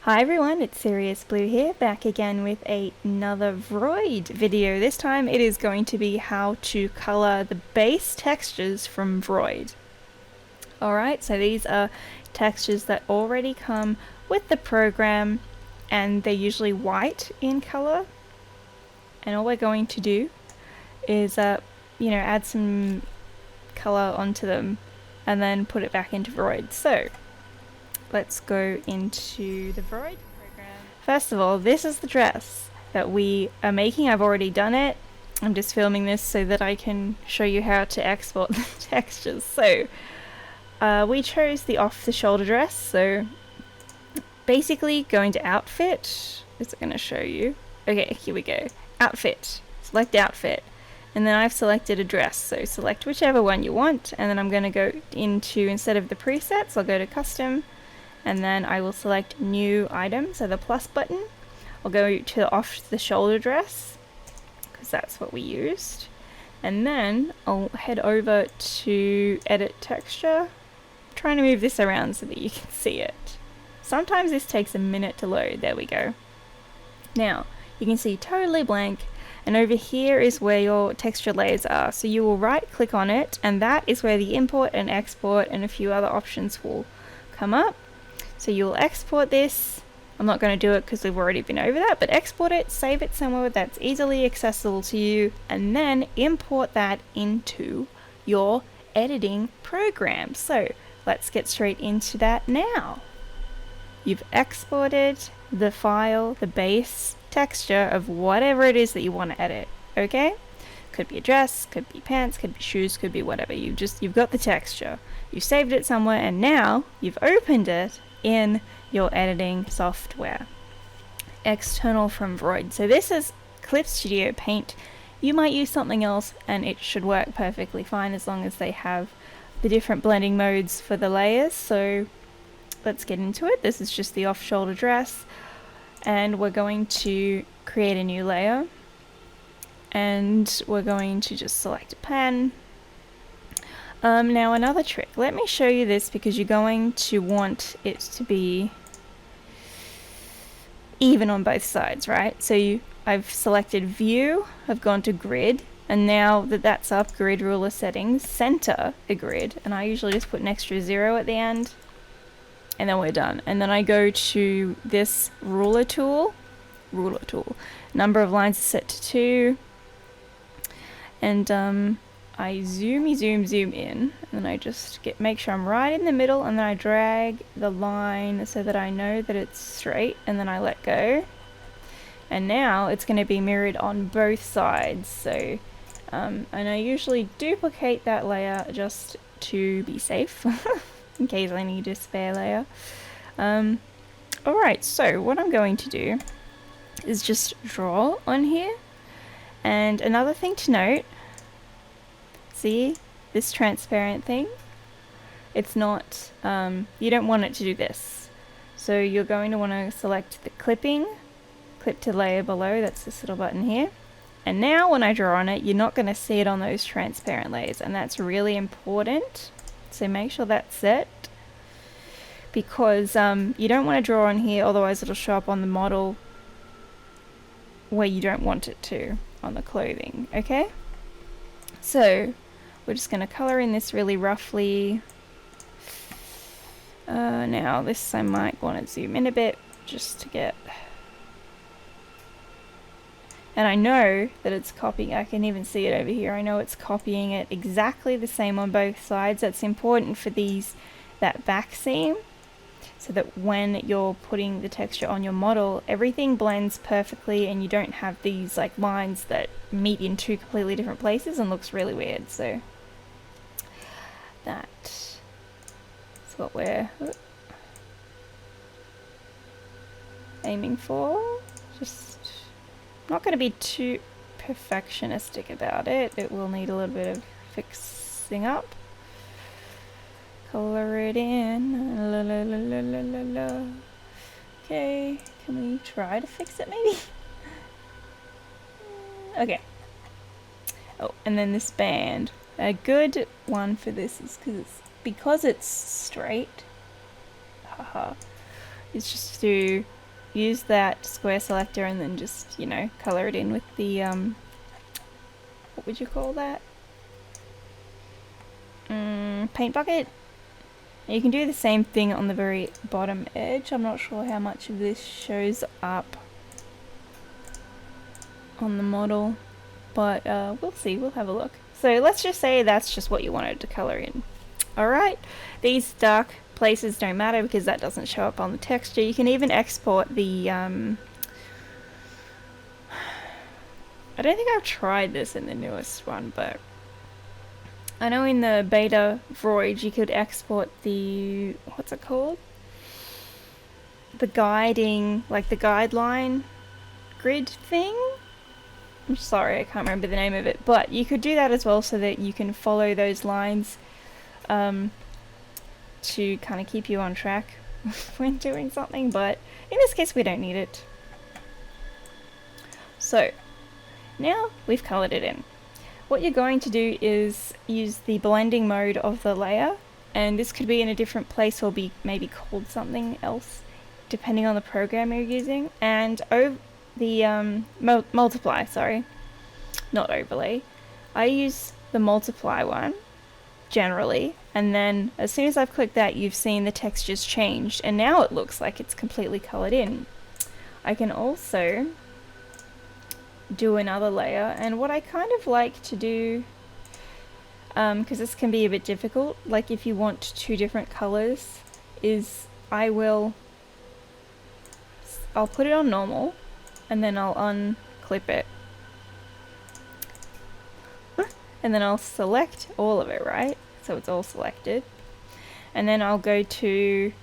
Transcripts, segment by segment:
Hi everyone, it's Sirius Blue here, back again with another VRoid video. This time it is going to be how to color the base textures from VRoid. Alright, so these are textures that already come with the program and they're usually white in color. And all we're going to do is add some color onto them and then put it back into VRoid. So let's go into the VRoid program. First of all, this is the dress that we are making. I've already done it. I'm just filming this so that I can show you how to export the textures. So we chose the off-the-shoulder dress. So basically going to outfit. Is it going to show you? Okay, here we go. Outfit. Select outfit. And then I've selected a dress. So select whichever one you want. And then I'm going to go into, instead of the presets, I'll go to custom. And then I will select new item, so the plus button. I'll go to the off the shoulder dress, because that's what we used. And then I'll head over to edit texture. I'm trying to move this around so that you can see it. Sometimes this takes a minute to load. There we go. Now, you can see totally blank. And over here is where your texture layers are. So you will right click on it, and that is where the import and export and a few other options will come up. So you'll export this. I'm not going to do it because we've already been over that, but export it, save it somewhere that's easily accessible to you, and then import that into your editing program. So let's get straight into that now. You've exported the file, the base texture of whatever it is that you want to edit, okay? Could be a dress, could be pants, could be shoes, could be whatever. You've got the texture. You've saved it somewhere, and now you've opened it in your editing software. External from VRoid. So this is Clip Studio Paint. You might use something else and it should work perfectly fine as long as they have the different blending modes for the layers. So let's get into it. This is just the off-shoulder dress, and we're going to create a new layer, and we're going to just select a pen. Now another trick, let me show you this because you're going to want it to be even on both sides, right? So I've selected view, I've gone to grid, and now that that's up, grid ruler settings, center the grid, and I usually just put an extra 0 at the end, and then we're done. And then I go to this ruler tool, number of lines is set to 2, and I zoom in, and then I just make sure I'm right in the middle, and then I drag the line so that I know that it's straight, and then I let go. And now it's going to be mirrored on both sides. So, and I usually duplicate that layer just to be safe, in case I need a spare layer. Alright, so what I'm going to do is just draw on here. And another thing to note, see this transparent thing? It's not, you don't want it to do this. So you're going to want to select the clipping, clip to layer below, that's this little button here. And now when I draw on it, you're not going to see it on those transparent layers, and that's really important. So make sure that's set, because you don't want to draw on here, otherwise it'll show up on the model where you don't want it to, on the clothing, okay? So we're just going to color in this really roughly. Now this I might want to zoom in a bit just to get, and I know that it's copying, I can even see it over here, I know it's copying it exactly the same on both sides. That's important for that back seam, so that when you're putting the texture on your model, everything blends perfectly and you don't have these like lines that meet in two completely different places and looks really weird. So that's what we're aiming for. Just not going to be too perfectionistic about it. It will need a little bit of fixing up. Color it in. La, la, la, la, la, la, la. Okay, can we try to fix it maybe? Okay. Oh, and then this band. A good one for this is because it's straight. Haha. Is just to use that square selector and then just, you know, color it in with the, what would you call that? Paint bucket? You can do the same thing on the very bottom edge. I'm not sure how much of this shows up on the model, but we'll see, we'll have a look. So let's just say that's just what you wanted to color in. Alright, these dark places don't matter because that doesn't show up on the texture. You can even export the, I don't think I've tried this in the newest one, but I know in the beta VRoid you could export the, what's it called? The guiding, like the guideline grid thing? I'm sorry, I can't remember the name of it, but you could do that as well so that you can follow those lines to kind of keep you on track when doing something, but in this case we don't need it. So now we've colored it in. What you're going to do is use the blending mode of the layer, and this could be in a different place or be maybe called something else depending on the program you're using, and the multiply, sorry, not overlay. I use the multiply one generally, and then as soon as I've clicked that, you've seen the textures changed and now it looks like it's completely colored in. I can also do another layer, and what I kind of like to do, because this can be a bit difficult, like if you want two different colors, is I'll put it on normal and then I'll unclip it and then I'll select all of it, right? So it's all selected, and then I'll go to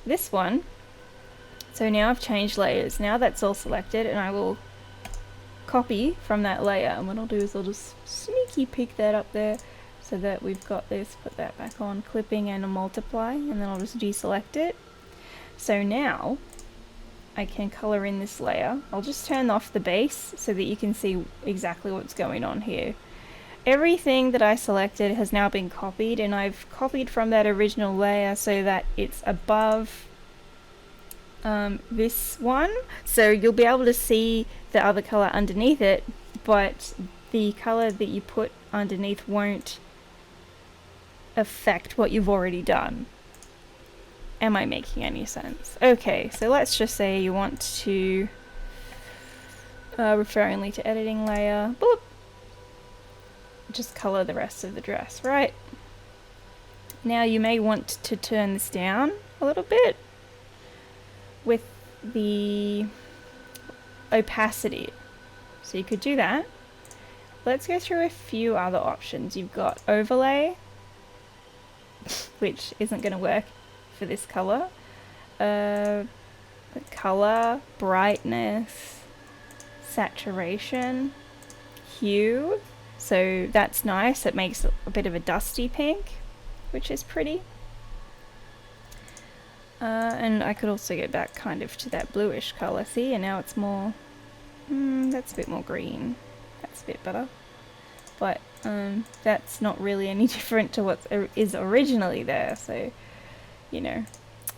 this one. So now I've changed layers, now that's all selected, and I will copy from that layer, and what I'll do is I'll just sneaky pick that up there so that we've got this, put that back on, clipping and a multiply, and then I'll just deselect it. So now I can color in this layer. I'll just turn off the base so that you can see exactly what's going on here. Everything that I selected has now been copied, and I've copied from that original layer so that it's above this one, so you'll be able to see the other color underneath it, but the color that you put underneath won't affect what you've already done. Am I making any sense? Okay, so let's just say you want to refer only to editing layer, boop, just color the rest of the dress, right? Now you may want to turn this down a little bit with the opacity, so you could do that. Let's go through a few other options. You've got overlay, which isn't going to work for this color. Color, brightness, saturation, hue, so that's nice. It makes a bit of a dusty pink, which is pretty. And I could also go back kind of to that bluish color, see, and now it's more, that's a bit more green, that's a bit better, but that's not really any different to what is originally there, so, you know,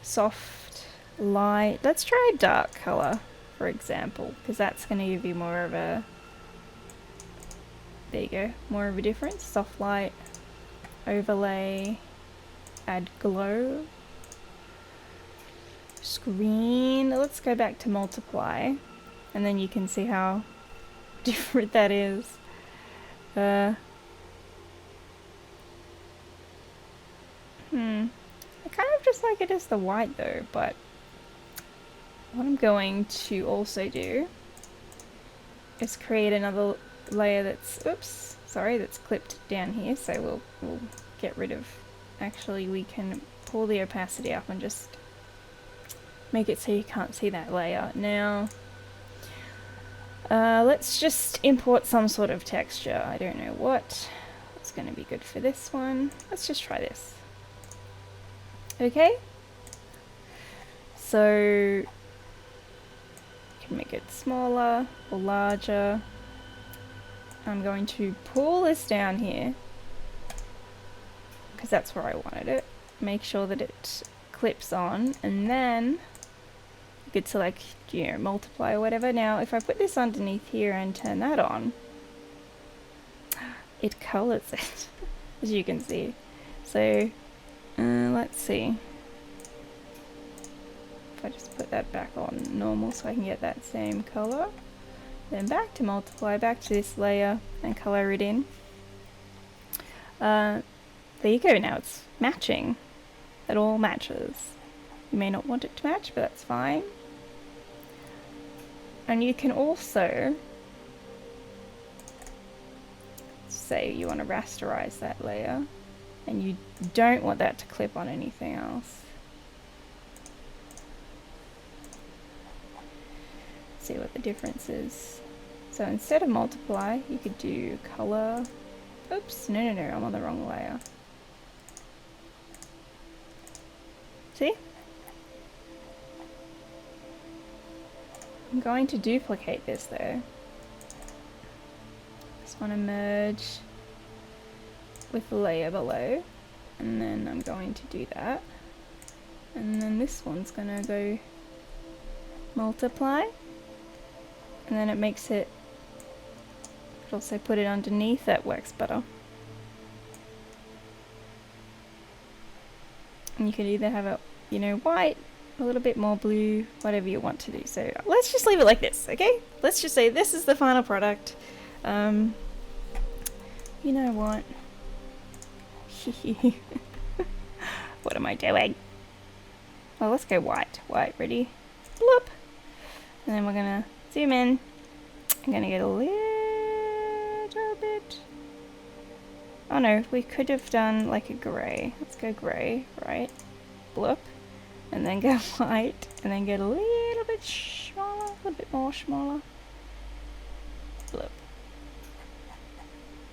soft, light. Let's try a dark color, for example, because that's going to give you more of a, there you go, more of a difference. Soft light, overlay, add glow, screen. Let's go back to multiply, and then you can see how different that is. I kind of just like it as the white though, but what I'm going to also do is create another layer that's, oops, sorry, that's clipped down here, so we'll get rid of, actually we can pull the opacity up and just make it so you can't see that layer. Now let's just import some sort of texture. I don't know what's going to be good for this one. Let's just try this. Okay, so you can make it smaller or larger. I'm going to pull this down here because that's where I wanted it. Make sure that it clips on, and then you could select, you know, multiply or whatever. Now if I put this underneath here and turn that on, it colors it, as you can see. So let's see if I just put that back on normal so I can get that same color, then back to multiply, back to this layer and color it in. There you go. Now it's matching. It all matches. You may not want it to match, but that's fine. And you can also say you want to rasterize that layer and you don't want that to clip on anything else. See what the difference is. So instead of multiply, you could do color. Oops, no, I'm on the wrong layer. See? I'm going to duplicate this though. Just want to merge with the layer below, and then I'm going to do that. And then this one's gonna go multiply, and then it makes it, could also put it underneath, that works better. And you could either have it, you know, white, a little bit more blue, whatever you want to do. So let's just leave it like this, okay? Let's just say this is the final product. You know what? What am I doing? Well, let's go white. White, ready? Bloop! And then we're gonna zoom in. I'm gonna get a little bit. Oh no, we could have done like a grey. Let's go grey, right? Bloop. And then go white. And then get a little bit smaller, a little bit more smaller. Bloop.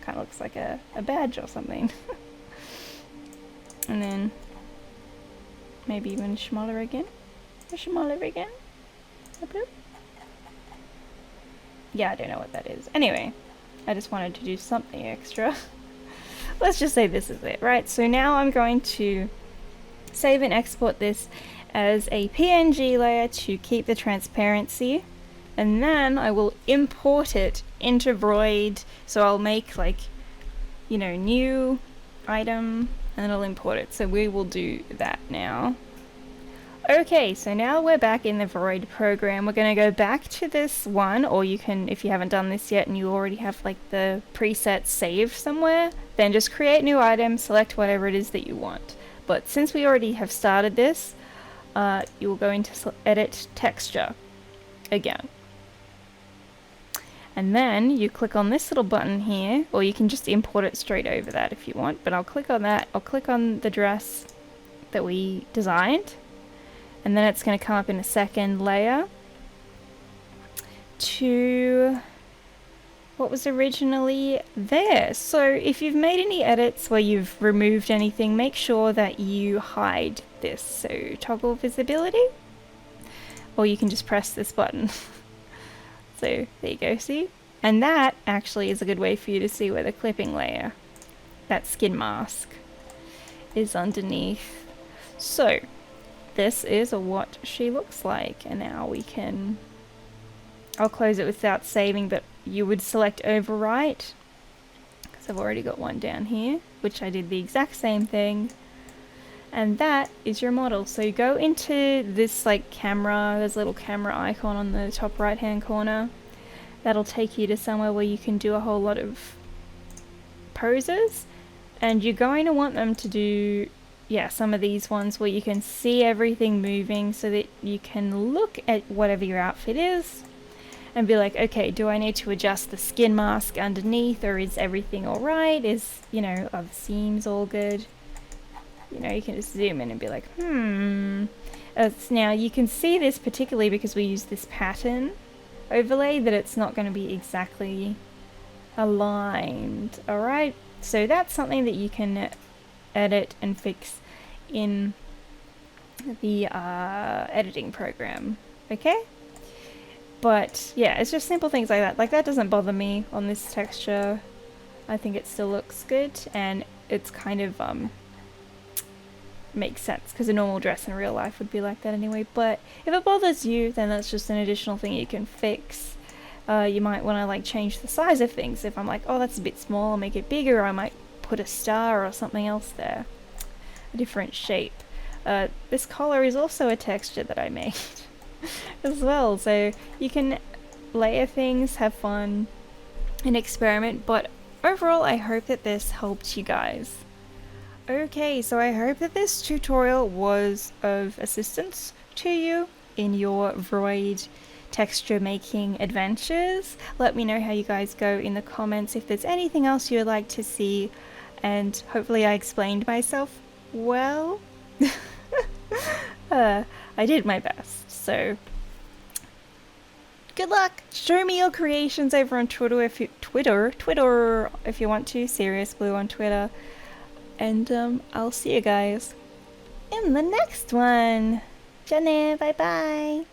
Kind of looks like a badge or something. And then maybe even smaller again. Smaller again. Bloop. Yeah, I don't know what that is. Anyway, I just wanted to do something extra. Let's just say this is it, right? So now I'm going to save and export this as a PNG layer to keep the transparency, and then I will import it into VRoid. So I'll make, like, you know, new item and it'll import it. So we will do that now. Okay, so now we're back in the VRoid program. We're going to go back to this one, or you can, if you haven't done this yet and you already have like the preset saved somewhere, then just create new item, select whatever it is that you want. But since we already have started this, you will go into edit texture again. And then you click on this little button here, or you can just import it straight over that if you want, but I'll click on that. I'll click on the dress that we designed, and then it's going to come up in a second layer to what was originally there. So if you've made any edits where you've removed anything, make sure that you hide this. So toggle visibility, or you can just press this button. So there you go, see? And that actually is a good way for you to see where the clipping layer, that skin mask, is underneath. So this is what she looks like, and now we can, I'll close it without saving, but you would select overwrite, because I've already got one down here, which I did the exact same thing. And that is your model. So you go into this like camera, there's a little camera icon on the top right hand corner. That'll take you to somewhere where you can do a whole lot of poses. And you're going to want them to do, yeah, some of these ones where you can see everything moving so that you can look at whatever your outfit is and be like, okay, do I need to adjust the skin mask underneath, or is everything alright? Is, you know, are the seams all good? You know, you can just zoom in and be like, now you can see this particularly because we use this pattern overlay, that it's not going to be exactly aligned. Alright, so that's something that you can edit and fix in the editing program. Okay? But yeah, it's just simple things like that. Like that doesn't bother me on this texture. I think it still looks good, and it's kind of makes sense because a normal dress in real life would be like that anyway. But if it bothers you, then that's just an additional thing you can fix. You might want to like change the size of things. If I'm like, oh, that's a bit small, I'll make it bigger. I might put a star or something else there, a different shape. This collar is also a texture that I made as well, so you can layer things, have fun, and experiment. But overall, I hope that this helped you guys. Okay, so I hope that this tutorial was of assistance to you in your VRoid texture making adventures. Let me know how you guys go in the comments if there's anything else you would like to see, and hopefully I explained myself well. I did my best, so good luck! Show me your creations over on Twitter if you want to, Sirius Blue on Twitter. And I'll see you guys in the next one. Bye bye.